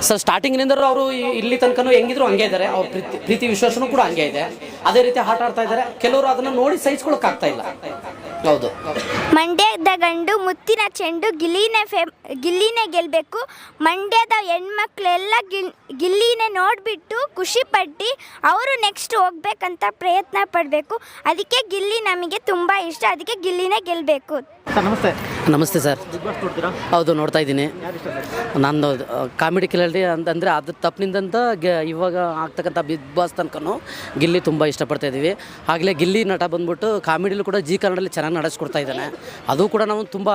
Sir ಸ್ಟಾರ್ಟಿಂಗ್ನಿಂದ ಅವರು ಇಲ್ಲಿ ತನಕನೂ ಹೆಂಗಿದ್ರು ಹಂಗೆ ಇದ್ದಾರೆ. ಅವ್ರ ಪ್ರೀತಿ ವಿಶ್ವಾಸನೂ ಕೂಡ ಹಂಗೆ ಇದೆ. ಅದೇ ರೀತಿ ಆಟ ಆಡ್ತಾ ಇದ್ದಾರೆ. ಕೆಲವರು ಅದನ್ನ ನೋಡಿ ಸಹಿಸ್ಕೊಳಕ್ ಆಗ್ತಾ ಇಲ್ಲ. ಹೌದು. ಮಂಡ್ಯದ ಗಂಡು ಮುತ್ತಿನ ಚೆಂಡು ಗಿಲ್ಲಿನೇ ಗೆಲ್ಲಬೇಕು. ಮಂಡ್ಯದ ಹೆಣ್ಮಕ್ಳೆಲ್ಲ ಗಿಲ್ಲಿನೇ ನೋಡಿಬಿಟ್ಟು ಖುಷಿ ಪಟ್ಟು ಅವರು ನೆಕ್ಸ್ಟ್ ಹೋಗ್ಬೇಕಂತ ಪ್ರಯತ್ನ ಪಡಬೇಕು. ಅದಕ್ಕೆ ಗಿಲ್ಲಿ ನಮಗೆ ತುಂಬ ಇಷ್ಟ. ಅದಕ್ಕೆ ಗಿಲ್ಲಿನೇ ಗೆಲ್ಲಬೇಕು. ನಮಸ್ತೆ. ನಮಸ್ತೆ ಸರ್. ಹೌದು, ನೋಡ್ತಾ ಇದ್ದೀನಿ. ನಂದು ಕಾಮಿಡಿ ಕಿಲಾಡಿ ಅಂತಂದರೆ ಅದು ತಪ್ಪಿನಿಂದಂತ ಇವಾಗ ಆಗ್ತಕ್ಕಂಥ ಬಿಗ್ ಬಾಸ್ ತನಕನೂ ಗಿಲ್ಲಿ ತುಂಬ ಇಷ್ಟಪಡ್ತಾ ಇದ್ದೀವಿ. ಆಗಲೇ ಗಿಲ್ಲಿ ನಟ ಬಂದ್ಬಿಟ್ಟು ಕಾಮಿಡಿಲೂ ಕೂಡ ಜಿ ಕನ್ನಡಲ್ಲಿ ಚೆನ್ನಾಗಿ ನಡೆಸ್ಕೊಡ್ತಾ ಇದ್ದಾನೆ. ಅದು ಕೂಡ ನಾವು ತುಂಬ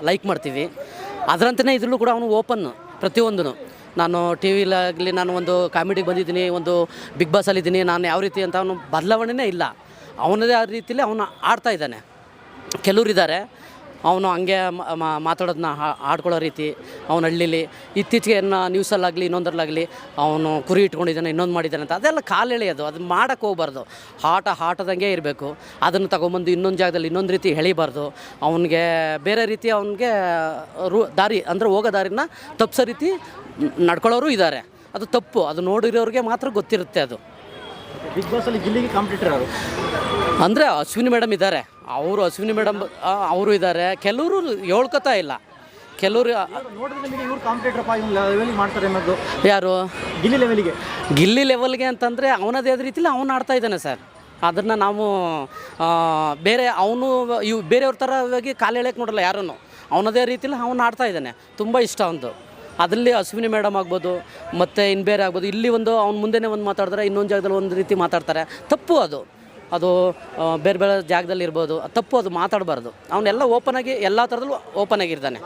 ಲೈಕ್ ಮಾಡ್ತೀವಿ. ಅದರಂತೆಯೇ ಇದರಲ್ಲೂ ಕೂಡ ಅವನು ಓಪನ್ ಪ್ರತಿಯೊಂದೂ. ನಾನು ಟಿ ವಿಲಾಗಲಿ ನಾನು ಒಂದು ಕಾಮಿಡಿಗೆ ಬಂದಿದ್ದೀನಿ, ಒಂದು ಬಿಗ್ ಬಾಸಲ್ಲಿದ್ದೀನಿ, ನಾನು ಯಾವ ರೀತಿ ಅಂತ ಅವನು ಬದಲಾವಣೆಯೇ ಇಲ್ಲ. ಅವನದೇ ಆ ರೀತಿಯಲ್ಲಿ ಅವನು ಆಡ್ತಾ ಇದ್ದಾನೆ. ಕೆಲವರಿದ್ದಾರೆ ಅವನು ಹಂಗೆ ಮಾತಾಡೋದನ್ನ ಆಡ್ಕೊಳ್ಳೋ ರೀತಿ. ಅವನ ಹಳ್ಳೀಲಿ ಇತ್ತೀಚೆಗೆ ನ್ಯೂಸಲ್ಲಾಗಲಿ ಇನ್ನೊಂದರಲ್ಲಾಗಲಿ ಅವನು ಕುರಿ ಇಟ್ಕೊಂಡಿದ್ದಾನೆ, ಇನ್ನೊಂದು ಮಾಡಿದ್ದಾನೆ ಅಂತ, ಅದೆಲ್ಲ ಕಾಲು ಎಳೆಯೋದು. ಅದು ಮಾಡೋಕ್ಕೆ ಹೋಗ್ಬಾರ್ದು. ಆಟದಂಗೆ ಇರಬೇಕು. ಅದನ್ನು ತಗೊಂಬಂದು ಇನ್ನೊಂದು ಜಾಗದಲ್ಲಿ ಇನ್ನೊಂದು ರೀತಿ ಎಳಿಬಾರ್ದು. ಅವನಿಗೆ ಬೇರೆ ರೀತಿ ಅವನಿಗೆ ದಾರಿ ಅಂದರೆ ಹೋಗೋ ದಾರಿನ ತಪ್ಪಿಸೋ ರೀತಿ ನಡ್ಕೊಳ್ಳೋರು ಇದ್ದಾರೆ. ಅದು ತಪ್ಪು. ಅದು ನೋಡಿರೋರಿಗೆ ಮಾತ್ರ ಗೊತ್ತಿರುತ್ತೆ. ಅದು ಬಿಗ್ ಬಾಸಲ್ಲಿ ಗಿಲ್ಲಿಗೆ ಕಾಂಪಿಟೇಟರ್ ಅವರು ಅಂದರೆ ಅಶ್ವಿನಿ ಮೇಡಮ್ ಇದ್ದಾರೆ. ಅಶ್ವಿನಿ ಮೇಡಮ್ ಅವರು ಇದ್ದಾರೆ. ಕೆಲವರು ಹೇಳ್ಕೊತಾ ಇಲ್ಲ. ಕೆಲವರು ಮಾಡ್ತಾರೆ ಅನ್ನೋದು ಯಾರು ಗಿಲ್ಲಿ ಲೆವೆಲ್ಗೆ ಅಂತಂದರೆ ಅವನದೇ ಆದ ರೀತಿಲಿ ಅವನು ಆಡ್ತಾ ಇದ್ದಾನೆ ಸರ್. ಅದನ್ನು ನಾವು ಬೇರೆ ಬೇರೆಯವ್ರ ಥರವಾಗಿ ಕಾಲು ಎಳೆಯಕ್ಕೆ ನೋಡಲ್ಲ ಯಾರೂ. ಅವನದೇ ರೀತಿಲಿ ಅವನು ಆಡ್ತಾ ಇದ್ದಾನೆ. ತುಂಬ ಇಷ್ಟ ಅವನದು. ಅದರಲ್ಲಿ ಅಶ್ವಿನಿ ಮೇಡಮ್ ಆಗ್ಬೋದು, ಮತ್ತು ಇನ್ನು ಬೇರೆ ಆಗ್ಬೋದು. ಇಲ್ಲಿ ಅವ್ನ ಮುಂದೆನೇ ಒಂದು ಮಾತಾಡಿದ್ರೆ ಇನ್ನೊಂದು ಜಾಗದಲ್ಲಿ ಒಂದು ರೀತಿ ಮಾತಾಡ್ತಾರೆ. ತಪ್ಪು ಅದು ಬೇರೆ ಬೇರೆ ಜಾಗದಲ್ಲಿ ಇರ್ಬೋದು. ತಪ್ಪು. ಅದು ಮಾತಾಡಬಾರ್ದು. ಅವನ್ನೆಲ್ಲ ಓಪನಾಗಿ ಎಲ್ಲ ಥರದಲ್ಲೂ ಓಪನಾಗಿರ್ತಾನೆ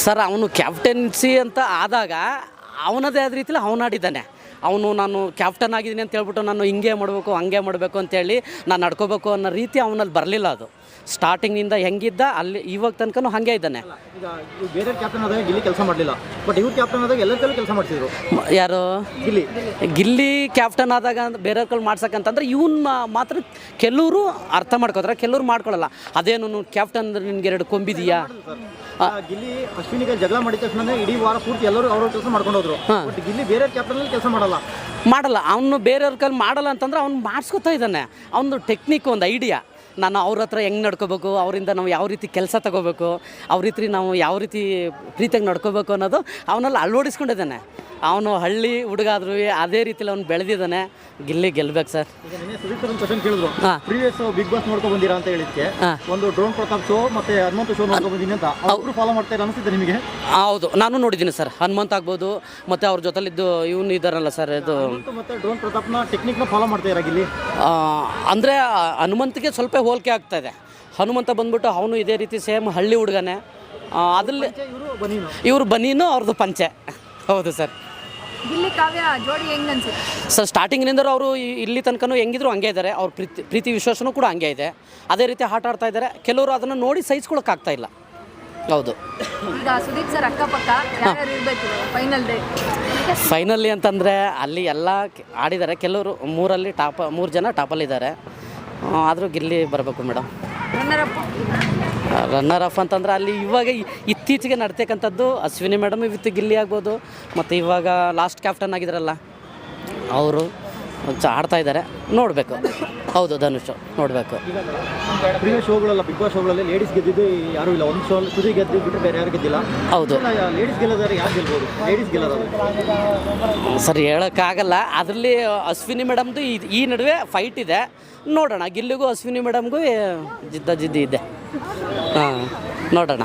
ಸರ್. ಅವನು ಕ್ಯಾಪ್ಟನ್ಸಿ ಅಂತ ಆದಾಗ ಅವನದೇ ಆದ ರೀತಿಲಿ ಅವನಾಡಿದ್ದಾನೆ. ನಾನು ಕ್ಯಾಪ್ಟನ್ ಆಗಿದ್ದೀನಿ ಅಂತ ಹೇಳ್ಬಿಟ್ಟು ನಾನು ಹಿಂಗೆ ಮಾಡಬೇಕು ಹಂಗೆ ಮಾಡಬೇಕು ಅಂತೇಳಿ ನಾನು ನಡ್ಕೋಬೇಕು ಅನ್ನೋ ರೀತಿ ಅವನಲ್ಲಿ ಬರಲಿಲ್ಲ. ಅದು ಸ್ಟಾರ್ಟಿಂಗಿಂದ ಹೆಂಗಿದ್ದ ಅಲ್ಲಿ ಇವಾಗ ತನಕನೂ ಹಾಗೆ ಇದ್ದಾನೆ. ಬೇರೆ ಕ್ಯಾಪ್ಟನ್ ಆದಾಗ ಗಿಲ್ಲಿ ಕೆಲಸ ಮಾಡಲಿಲ್ಲ, ಬಟ್ ಇವ್ರು ಕ್ಯಾಪ್ಟನ್ ಆದಾಗ ಎಲ್ಲರೂ ಕೆಲಸ ಮಾಡ್ತಿದ್ರು. ಯಾರು ಗಿಲ್ಲಿ ಕ್ಯಾಪ್ಟನ್ ಆದಾಗ ಬೇರೆಯವ್ರ ಮಾಡ್ಸಕ್ಕಂತಂದ್ರೆ ಇವನ್ನ ಮಾತ್ರ ಕೆಲವರು ಅರ್ಥ ಮಾಡ್ಕೋತಾರೆ, ಕೆಲವರು ಮಾಡ್ಕೊಳ್ಳಲ್ಲ. ಅದೇನು ಕ್ಯಾಪ್ಟನ್ ಅಂದ್ರೆ ನಿನ್ಗೆ 2 ಕೊಂಬಿದೆಯಾ? ಗಿಲ್ಲಿ ಅಶ್ವಿನಿಗೆ ಜಗಳ ಮಾಡಿದ ತಕ್ಷಣ ಇಡೀ ವಾರ ಪೂರ್ತಿ ಎಲ್ಲರೂ ಅವ್ರ ಕೆಲಸ ಮಾಡ್ಕೊಂಡು ಹೋದ್ರು. ಬಟ್ ಗಿಲ್ಲಿ ಬೇರೆ ಕ್ಯಾಪ್ಟನ್ ಕೆಲಸ ಮಾಡಲ್ಲ. ಅವನು ಬೇರೆಯವ್ರ ಕೈಲಿ ಮಾಡಲ್ಲ ಅಂತಂದ್ರೆ ಅವ್ನು ಮಾಡಿಸ್ಕೊತಾ ಇದ್ದಾನೆ. ಅವನು ಟೆಕ್ನಿಕ್, ಒಂದು ಐಡಿಯಾ. ನಾನು ಅವ್ರ ಹತ್ರ ಹೆಂಗೆ ನಡ್ಕೋಬೇಕು, ಅವರಿಂದ ನಾವು ಯಾವ ರೀತಿ ಕೆಲಸ ತಗೋಬೇಕು, ಅವ್ರ ರೀತಿ ನಾವು ಯಾವ ರೀತಿ ಪ್ರೀತಿಯಾಗಿ ನಡ್ಕೋಬೇಕು ಅನ್ನೋದು ಅವನಲ್ಲಿ ಅಳವಡಿಸ್ಕೊಂಡಿದ್ದಾನೆ. ಅವನು ಹಳ್ಳಿ ಹುಡುಗ ಆದ್ರೂ ಅದೇ ರೀತಿಯಲ್ಲಿ ಅವ್ನು ಬೆಳೆದಿದ್ದಾನೆ. ಗಿಲ್ಲಿ ಗೆಲ್ಬೇಕು ಸರ್. ಕ್ವಶನ್ ಕೇಳಿದ್ರು, ಪ್ರೀವಿಯಸ್ ಬಿಗ್ ಬಾಸ್ ನೋಡ್ಕೊ ಬಂದಿರಾ ಅಂತ ಹೇಳಿದ್ಕೆ ಒಂದು ಡ್ರೋನ್ ಪ್ರತಾಪ್ ಶೋ ಮತ್ತೆ ಹನುಮಂತ ಶೋ ನೋಡ್ಕೊ ಬಂದಿನಿ ಅಂತ ಅವರು ಫಾಲೋ ಮಾಡ್ತಾರೆ ಅನಿಸುತ್ತೆ ನಿಮಗೆ? ಹೌದು, ನಾನು ನೋಡಿದ್ದೀನಿ ಸರ್. ಹನುಮಂತ ಆಗ್ಬೋದು, ಮತ್ತು ಅವ್ರ ಜೊತೆಲಿದ್ದು ಇವನು ಇದ್ದಾರಲ್ಲ ಸರ್, ಇದು ಮತ್ತೆ ಡ್ರೋನ್ ಪ್ರತಾಪ್ನ ಟೆಕ್ನಿಕ್ನ ಫಾಲೋ ಮಾಡ್ತಾ ಗಿಲ್ಲಿ. ಅಂದರೆ ಹನುಮಂತಿಗೆ ಸ್ವಲ್ಪ ಹೋಲಿಕೆ ಆಗ್ತಾ ಇದೆ. ಹನುಮಂತ ಬಂದ್ಬಿಟ್ಟು ಅವನು ಇದೇ ರೀತಿ ಸೇಮ್ ಹಳ್ಳಿ ಹುಡುಗನೇ. ಅದರಲ್ಲಿ ಇವರು ಬನೀನು, ಅವ್ರದ್ದು ಪಂಚೆ. ಹೌದು ಸರ್. ಗಿಲ್ಲಿ ಕಾವ್ಯ ಜೋಡಿ ಹೆಂಗೆ ಅನ್ಸುತ್ತೆ ಸರ್? ಸ್ಟಾರ್ಟಿಂಗ್ನಿಂದ ಅವರು ಇಲ್ಲಿ ತನಕನೂ ಹೆಂಗಿದ್ರು ಹಂಗೆ ಇದ್ದಾರೆ. ಅವ್ರ ಪ್ರೀತಿ ವಿಶ್ವಾಸನೂ ಕೂಡ ಹಂಗೆ ಇದೆ. ಅದೇ ರೀತಿ ಆಟ ಆಡ್ತಾ ಇದ್ದಾರೆ. ಕೆಲವರು ಅದನ್ನು ನೋಡಿ ಸಹಿಸ್ಕೊಳಕ್ಕೆ ಆಗ್ತಾ ಇಲ್ಲ. ಹೌದು. ಈಗ ಸುದೀಪ್ ಸರ್ ಅಕ್ಕಪಕ್ಕ ಯಾರು ಇರಬೇಕು ಫೈನಲ್ಲಿ ಅಂತಂದರೆ ಅಲ್ಲಿ ಎಲ್ಲ ಆಡಿದ್ದಾರೆ. ಕೆಲವರು 3 ಜನ ಟಾಪಲ್ಲಿದ್ದಾರೆ. ಆದರೂ ಗಿಲ್ಲಿ ಬರಬೇಕು ಮೇಡಮ್. ರನ್ನರ್ ಅಪ್ ಅಂತಂದ್ರೆ ಅಲ್ಲಿ ಇವಾಗ ಇತ್ತೀಚೆಗೆ ನಡ್ತಕ್ಕಂಥದ್ದು ಅಶ್ವಿನಿ ಮೇಡಮ್ ವಿತ್ ಗಿಲ್ಲಿ ಆಗ್ಬೋದು, ಮತ್ತು ಇವಾಗ ಲಾಸ್ಟ್ ಕ್ಯಾಪ್ಟನ್ ಆಗಿದ್ದಾರಲ್ಲ ಅವರು ಆಡ್ತಾ ಇದ್ದಾರೆ. ನೋಡಬೇಕು. ಹೌದು, ಧನುಷ್ ನೋಡಬೇಕು. ಪ್ರೀವಿಯಸ್ ಶೋಗಳೆಲ್ಲ ಬಿಗ್ ಬಾಸ್ ಶೋಗಳಲ್ಲಿ ಲೇಡೀಸ್ ಗೆದ್ದಿದ್ದು ಯಾರೂ ಇಲ್ಲ. ಒಂದು ಶೋ ಸುದಿ ಗೆದ್ದು ಬಿಟ್ಟರೆ ಬೇರೆ ಯಾರು ಗೆದ್ದಿಲ್ಲ. ಹೌದು. ಲೇಡೀಸ್ ಗೆಲ್ಲೋದಾರೆ ಯಾರು ಗೆಲ್ಬೋದು? ಲೇಡೀಸ್ ಗೆಲ್ಲೋದು ಸರಿ ಹೇಳೋಕ್ಕಾಗಲ್ಲ. ಅದರಲ್ಲಿ ಅಶ್ವಿನಿ ಮೇಡಮ್ದು ಈ ನಡುವೆ ಫೈಟ್ ಇದೆ. ನೋಡೋಣ. ಗಿಲ್ಲಿಗೂ ಅಶ್ವಿನಿ ಮೇಡಮ್ಗೂ ಜಿದ್ದಿ ಇದೆ. ನೋಡೋಣ.